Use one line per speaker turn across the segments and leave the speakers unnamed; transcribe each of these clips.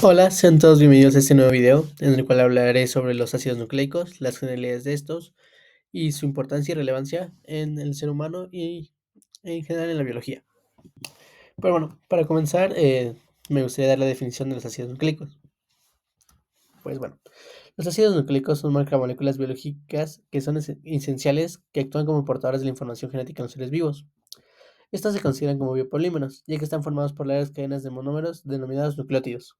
Hola, sean todos bienvenidos a este nuevo video en el cual hablaré sobre los ácidos nucleicos, las generalidades de estos y su importancia y relevancia en el ser humano y en general en la biología. Pero bueno, para comenzar, me gustaría dar la definición de los ácidos nucleicos. Pues bueno, los ácidos nucleicos son macromoléculas biológicas que son esenciales que actúan como portadores de la información genética en los seres vivos. Estas se consideran como biopolímeros, ya que están formados por largas cadenas de monómeros denominados nucleótidos,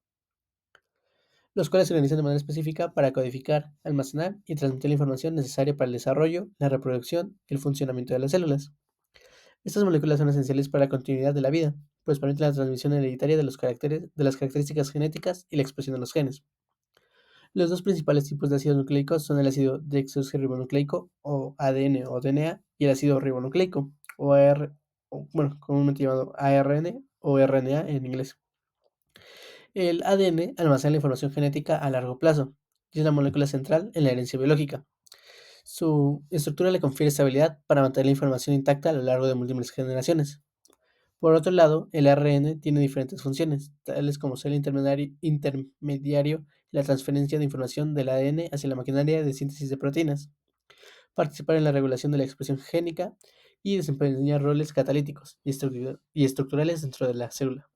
los cuales se organizan de manera específica para codificar, almacenar y transmitir la información necesaria para el desarrollo, la reproducción y el funcionamiento de las células. Estas moléculas son esenciales para la continuidad de la vida, pues permiten la transmisión hereditaria de de las características genéticas y la expresión de los genes. Los dos principales tipos de ácidos nucleicos son el ácido desoxirribonucleico o ADN o DNA y el ácido ribonucleico o comúnmente llamado ARN o RNA en inglés. El ADN almacena la información genética a largo plazo y es la molécula central en la herencia biológica. Su estructura le confiere estabilidad para mantener la información intacta a lo largo de múltiples generaciones. Por otro lado, el ARN tiene diferentes funciones, tales como ser el intermediario en la transferencia de información del ADN hacia la maquinaria de síntesis de proteínas, participar en la regulación de la expresión génica y desempeñar roles catalíticos y estructurales dentro de la célula.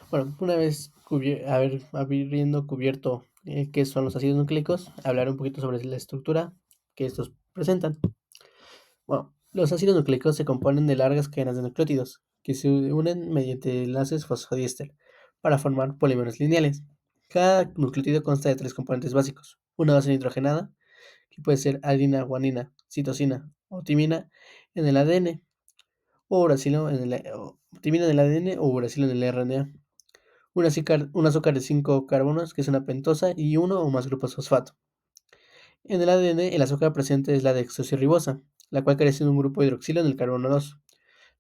Bueno, una vez habiendo cubierto qué son los ácidos nucleicos, hablaré un poquito sobre la estructura que estos presentan. Bueno, los ácidos nucleicos se componen de largas cadenas de nucleótidos que se unen mediante enlaces fosfodiéster para formar polímeros lineales. Cada nucleótido consta de tres componentes básicos: una base nitrogenada, que puede ser adenina, guanina, citosina o timina en el ADN, o uracilo timina en el ADN o uracilo en el RNA. Un azúcar de 5 carbonos, que es una pentosa, y uno o más grupos fosfato. En el ADN, el azúcar presente es la desoxirribosa, la cual carece de un grupo hidroxilo en el carbono 2,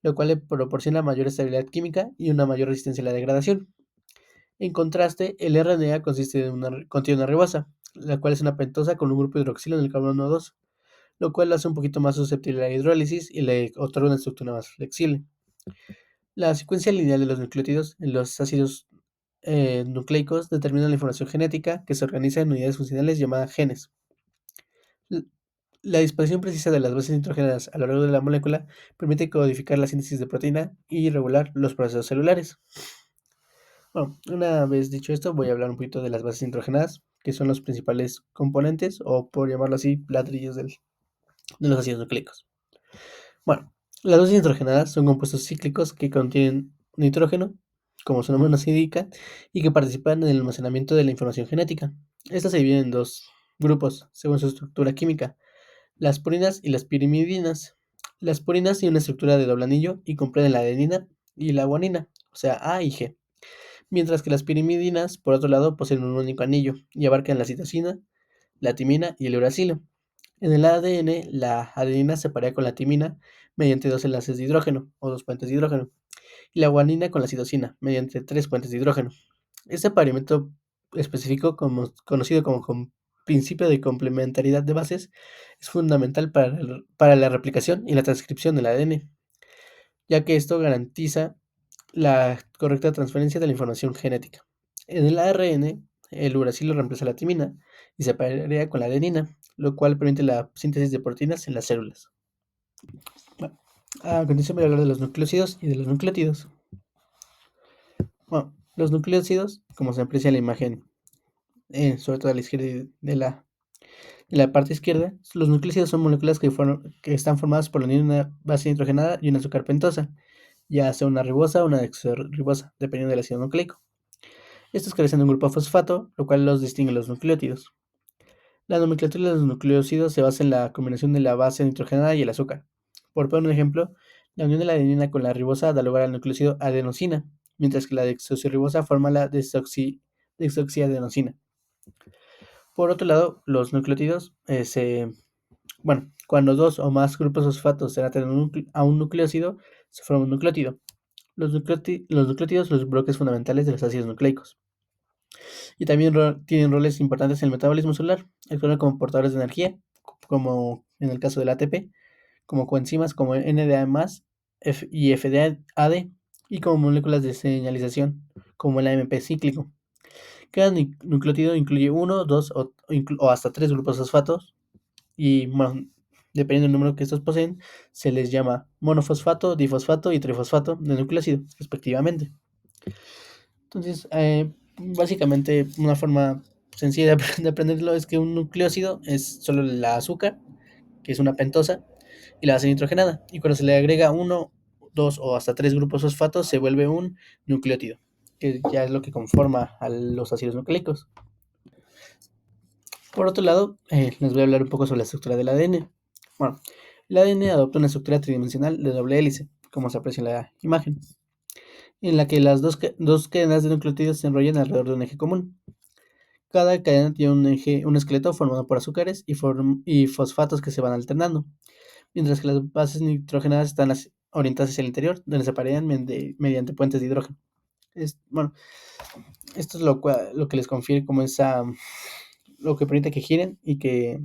lo cual le proporciona mayor estabilidad química y una mayor resistencia a la degradación. En contraste, el RNA contiene una ribosa, la cual es una pentosa con un grupo hidroxilo en el carbono 2, lo cual lo hace un poquito más susceptible a la hidrólisis y le otorga una estructura más flexible. La secuencia lineal de los nucleótidos en los ácidos nucleicos determina la información genética que se organiza en unidades funcionales llamadas genes. L- La disposición precisa de las bases nitrogenadas a lo largo de la molécula permite codificar la síntesis de proteína y regular los procesos celulares. Bueno, una vez dicho esto, voy a hablar un poquito de las bases nitrogenadas, que son los principales componentes, o por llamarlo así, ladrillos de los ácidos nucleicos. Bueno, las bases nitrogenadas son compuestos cíclicos que contienen nitrógeno, como su nombre nos indica, y que participan en el almacenamiento de la información genética. Estas se dividen en dos grupos, según su estructura química: las purinas y las pirimidinas. Las purinas tienen una estructura de doble anillo y comprenden la adenina y la guanina, o sea, A y G, mientras que las pirimidinas, por otro lado, poseen un único anillo y abarcan la citosina, la timina y el uracilo. En el ADN, la adenina se pareja con la timina mediante dos enlaces de hidrógeno, o dos puentes de hidrógeno, y la guanina con la citosina mediante tres puentes de hidrógeno. Este apareamiento específico, conocido como principio de complementariedad de bases, es fundamental para la replicación y la transcripción del ADN, ya que esto garantiza la correcta transferencia de la información genética. En el ARN, el uracilo reemplaza la timina y se parea con la adenina, lo cual permite la síntesis de proteínas en las células. Bueno, a continuación voy a hablar de los nucleócidos y de los nucleótidos. Bueno, los nucleócidos, como se aprecia en la imagen, sobre todo a la izquierda y de la parte izquierda, los nucleócidos son moléculas que están formadas por la unión de una base nitrogenada y un azúcar pentosa, ya sea una ribosa o una desoxirribosa, dependiendo del ácido nucleico. Estos carecen de un grupo fosfato, lo cual los distingue de los nucleótidos. La nomenclatura de los nucleócidos se basa en la combinación de la base nitrogenada y el azúcar. Por poner un ejemplo, la unión de la adenina con la ribosa da lugar al nucleócido adenosina, mientras que la desoxirribosa forma la desoxiadenosina. Por otro lado, los nucleótidos cuando dos o más grupos fosfatos se atan a un nucleócido, se forma un nucleótido. Los nucleótidos son los bloques fundamentales de los ácidos nucleicos y también tienen roles importantes en el metabolismo celular, actúan como portadores de energía, como en el caso del ATP, como coenzimas como NDA+, y FDAD, y como moléculas de señalización, como el AMP cíclico. Cada nucleótido incluye uno, dos o hasta tres grupos fosfatos y, bueno, dependiendo del número que estos poseen, se les llama monofosfato, difosfato y trifosfato de nucleócido, respectivamente. Entonces, básicamente, una forma sencilla de aprenderlo es que un nucleócido es solo el azúcar, que es una pentosa, y la base nitrogenada. Y cuando se le agrega uno, dos o hasta tres grupos fosfatos, se vuelve un nucleótido, que ya es lo que conforma a los ácidos nucleicos. Por otro lado, les voy a hablar un poco sobre la estructura del ADN. Bueno, el ADN adopta una estructura tridimensional de doble hélice, como se aprecia en la imagen, en la que las dos cadenas de nucleótidos se enrollan alrededor de un eje común. Cada cadena tiene un esqueleto formado por azúcares y fosfatos que se van alternando, mientras que las bases nitrogenadas están orientadas hacia el interior, donde se aparean mediante puentes de hidrógeno. Bueno, esto es lo que les confiere como lo que permite que giren y que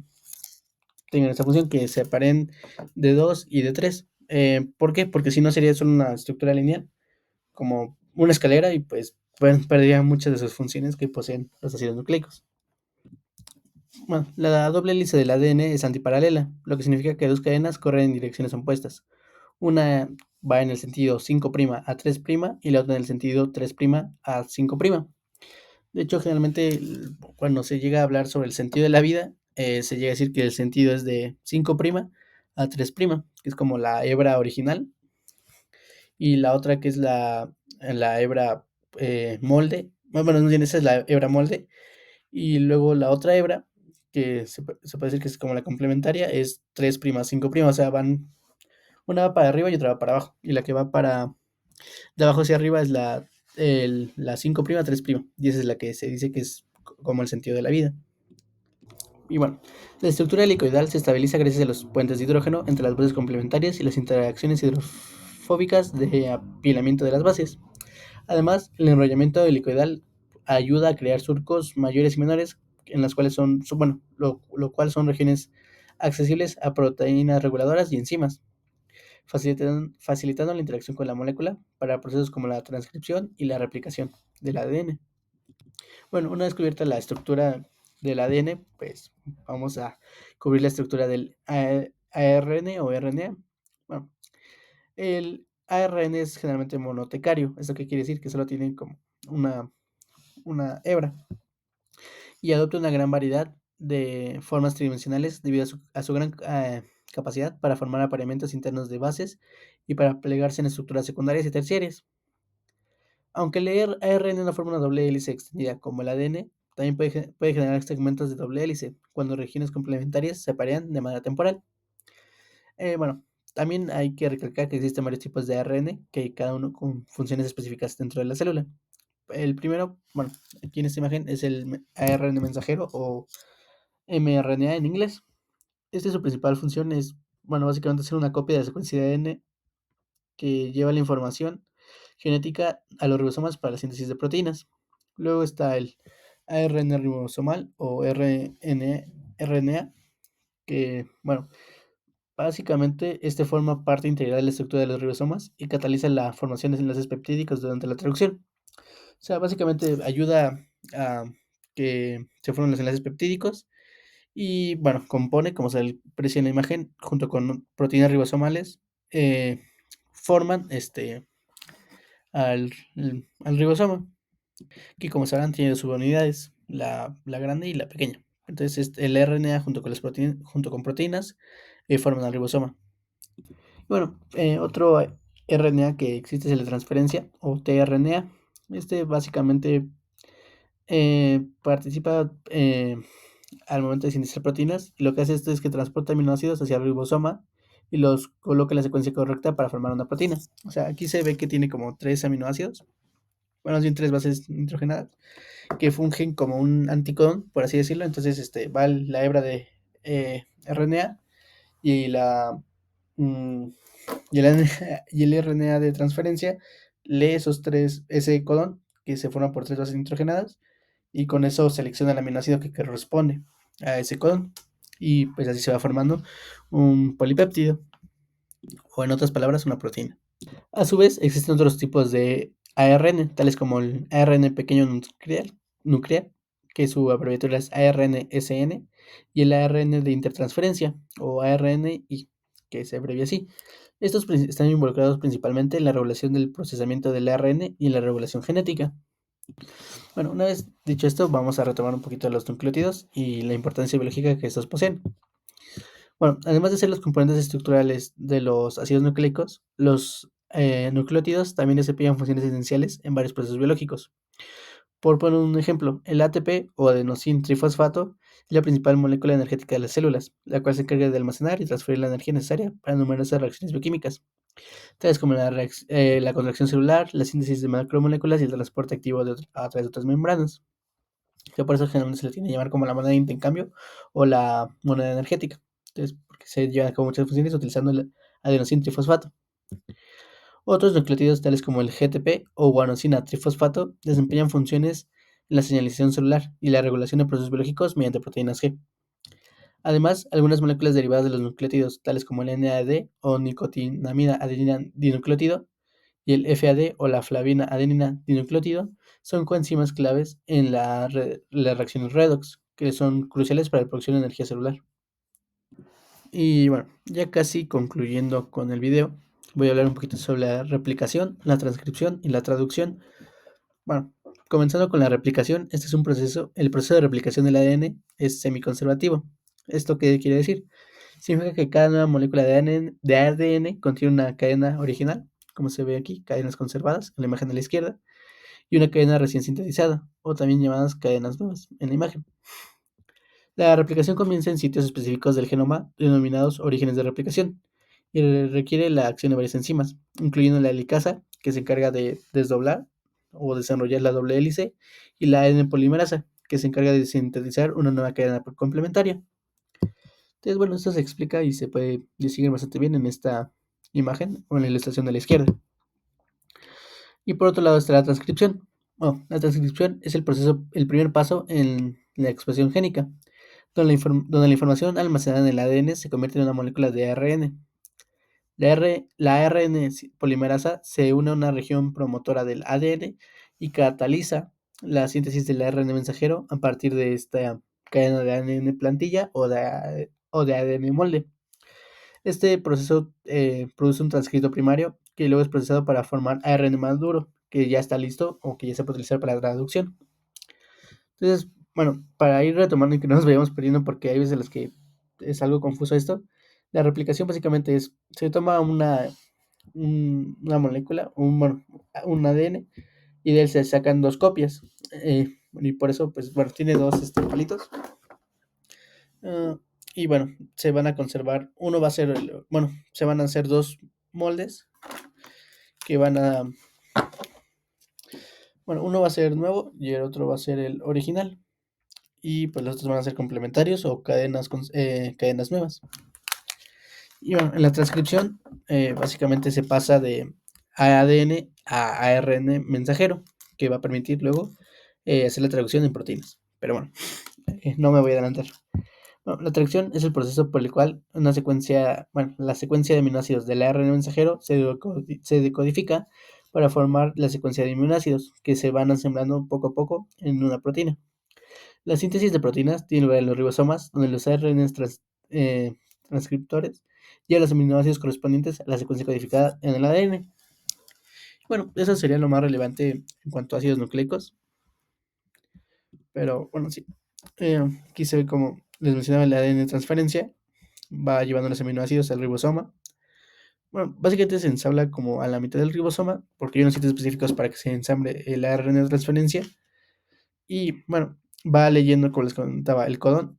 tengan esta función, que se apareen de 2 y de 3. ¿Por qué? Porque si no sería solo una estructura lineal, como una escalera, y pues perdería muchas de sus funciones que poseen los ácidos nucleicos. Bueno, la doble hélice del ADN es antiparalela, lo que significa que dos cadenas corren en direcciones opuestas. Una va en el sentido 5' a 3' y la otra en el sentido 3' a 5'. De hecho, generalmente cuando se llega a hablar sobre el sentido de la vida, se llega a decir que el sentido es de 5' a 3', que es como la hebra original, y la otra que es la hebra molde. Bueno, no bien, esa es la hebra molde, y luego la otra hebra, que se puede decir que es como la complementaria, es 3', 5', o sea, una va para arriba y otra va para abajo, y la que va de abajo hacia arriba es la 5', 3', y esa es la que se dice que es como el sentido de la vida. Y bueno, la estructura helicoidal se estabiliza gracias a los puentes de hidrógeno entre las bases complementarias y las interacciones hidrofóbicas de apilamiento de las bases. Además, el enrollamiento helicoidal ayuda a crear surcos mayores y menores, en las cuales bueno, lo cual son regiones accesibles a proteínas reguladoras y enzimas, facilitando la interacción con la molécula para procesos como la transcripción y la replicación del ADN. Bueno, una vez cubierta la estructura del ADN, pues vamos a cubrir la estructura del ARN o RNA. Bueno, el ARN es generalmente monotecario. ¿Esto qué quiere decir? Que solo tienen como una hebra y adopta una gran variedad de formas tridimensionales debido a su gran capacidad para formar apareamientos internos de bases y para plegarse en estructuras secundarias y terciarias. Aunque el ARN no forma una doble hélice extendida como el ADN, también puede generar segmentos de doble hélice cuando regiones complementarias se aparean de manera temporal. Bueno, también hay que recalcar que existen varios tipos de ARN, que cada uno con funciones específicas dentro de la célula. El primero, bueno, aquí en esta imagen es el ARN mensajero o mRNA en inglés. Su principal función es, bueno, básicamente hacer una copia de la secuencia de ADN que lleva la información genética a los ribosomas para la síntesis de proteínas. Luego está el ARN ribosomal o RNA, que, bueno, básicamente este forma parte integral de la estructura de los ribosomas y cataliza la formación de enlaces peptídicos durante la traducción. O sea, básicamente ayuda a que se formen los enlaces peptídicos y, bueno, compone, como se aprecia en la imagen, junto con proteínas ribosomales, forman al ribosoma, que como sabrán tiene dos subunidades, la grande y la pequeña. Entonces el RNA junto con proteínas forman al ribosoma. Bueno, otro RNA que existe es el de transferencia o tRNA. Básicamente participa al momento de sintetizar proteínas. Lo que hace esto es que transporta aminoácidos hacia el ribosoma y los coloca en la secuencia correcta para formar una proteína. O sea, aquí se ve que tiene como 3 aminoácidos, bueno, más bien 3 bases nitrogenadas, que fungen como un anticodón, por así decirlo. Entonces, va la hebra de RNA y mm, y el RNA de transferencia lee ese codón que se forma por 3 bases nitrogenadas y con eso selecciona el aminoácido que corresponde a ese codón. Y pues así se va formando un polipéptido, o en otras palabras, una proteína. A su vez, existen otros tipos de ARN, tales como el ARN pequeño nuclear, nuclear, que su abreviatura es ARNSN, y el ARN de intertransferencia, o ARNI, que se abrevia así. Estos están involucrados principalmente en la regulación del procesamiento del ARN y en la regulación genética. Bueno, una vez dicho esto, vamos a retomar un poquito los nucleótidos y la importancia biológica que estos poseen. Bueno, además de ser los componentes estructurales de los ácidos nucleicos, los nucleótidos también desempeñan funciones esenciales en varios procesos biológicos. Por poner un ejemplo, el ATP o adenosin trifosfato es la principal molécula energética de las células, la cual se encarga de almacenar y transferir la energía necesaria para numerosas reacciones bioquímicas, tales como la contracción celular, la síntesis de macromoléculas y el transporte activo a través de otras membranas, que por eso generalmente se le tiene que llamar como la moneda de intercambio o la moneda energética. Entonces, porque se llevan a cabo muchas funciones utilizando el adenosín trifosfato. Otros nucleótidos, tales como el GTP o guanosina trifosfato, desempeñan funciones en la señalización celular y la regulación de procesos biológicos mediante proteínas G. Además, algunas moléculas derivadas de los nucleótidos, tales como el NAD o nicotinamida adenina dinucleótido y el FAD o la flavina adenina dinucleótido, son coenzimas claves en las reacciones redox, que son cruciales para la producción de energía celular. Y bueno, ya casi concluyendo con el video, voy a hablar un poquito sobre la replicación, la transcripción y la traducción. Bueno, comenzando con la replicación, este es un proceso, el proceso de replicación del ADN es semiconservativo. ¿Esto qué quiere decir? Significa que cada nueva molécula de ADN contiene una cadena original, como se ve aquí, cadenas conservadas en la imagen de la izquierda, y una cadena recién sintetizada, o también llamadas cadenas nuevas en la imagen. La replicación comienza en sitios específicos del genoma denominados orígenes de replicación y requiere la acción de varias enzimas, incluyendo la helicasa, que se encarga de desdoblar o desenrollar la doble hélice, y la ADN polimerasa, que se encarga de sintetizar una nueva cadena complementaria. Entonces, bueno, esto se explica y se puede distinguir bastante bien en esta imagen o en la ilustración de la izquierda. Y por otro lado está la transcripción. Bueno, la transcripción es el proceso, el primer paso en la expresión génica, donde la información almacenada en el ADN se convierte en una molécula de ARN. La ARN polimerasa se une a una región promotora del ADN y cataliza la síntesis del ARN mensajero a partir de esta cadena de ADN plantilla o de ADN molde. Este proceso produce un transcrito primario que luego es procesado para formar ARN maduro, que ya está listo o que ya se puede utilizar para la traducción. Entonces, bueno, para ir retomando y que no nos vayamos perdiendo, porque hay veces en las que es algo confuso esto, la replicación básicamente es, se toma una molécula, bueno, un ADN, y de él se sacan dos copias. Y por eso, pues, bueno, tiene dos palitos. Y bueno, se van a conservar, uno va a ser, bueno, se van a hacer dos moldes que van a, bueno, uno va a ser nuevo y el otro va a ser el original. Y pues los otros van a ser complementarios o cadenas nuevas. Y bueno, en la transcripción básicamente se pasa de ADN a ARN mensajero, que va a permitir luego hacer la traducción en proteínas. Pero bueno, no me voy a adelantar. Bueno, la traducción es el proceso por el cual la secuencia de aminoácidos del ARN mensajero se decodifica para formar la secuencia de aminoácidos que se van asemblando poco a poco en una proteína. La síntesis de proteínas tiene lugar en los ribosomas, donde los ARN transcriptores llevan los aminoácidos correspondientes a la secuencia codificada en el ADN. Bueno, eso sería lo más relevante en cuanto a ácidos nucleicos. Pero bueno, sí. Aquí se ve como les mencionaba el ADN transferencia, va llevando los aminoácidos al ribosoma. Bueno, básicamente se ensambla como a la mitad del ribosoma, porque hay unos sitios específicos para que se ensamble el ARN de transferencia. Y bueno, va leyendo, como les contaba, el codón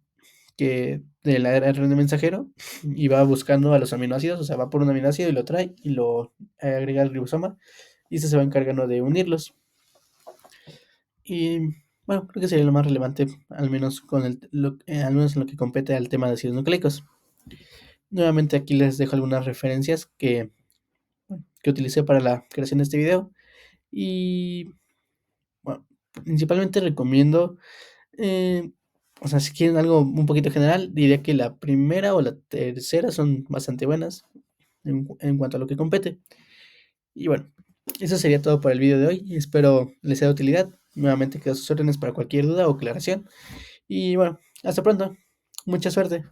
que del ARN mensajero y va buscando a los aminoácidos, o sea, va por un aminoácido y lo trae y lo agrega al ribosoma y este se va encargando de unirlos. Y bueno, creo que sería lo más relevante, al menos al menos en lo que compete al tema de ácidos nucleicos. Nuevamente aquí les dejo algunas referencias que utilicé para la creación de este video y bueno, principalmente recomiendo o sea, si quieren algo un poquito general, diría que la primera o la tercera son bastante buenas en cuanto a lo que compete. Y bueno, eso sería todo por el video de hoy. Espero les sea de utilidad Nuevamente quedo a sus órdenes para cualquier duda o aclaración. Y bueno, hasta pronto. Mucha suerte.